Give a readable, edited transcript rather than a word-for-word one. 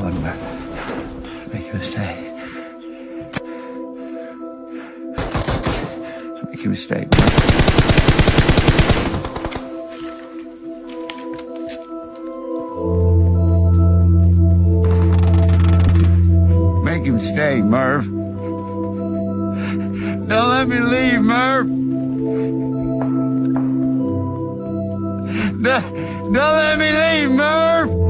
Come on, Murph. Make a mistake. Make a mistake, Murph. Make him stay, Murph. Don't let me leave, Murph. Don't let me leave, Murph.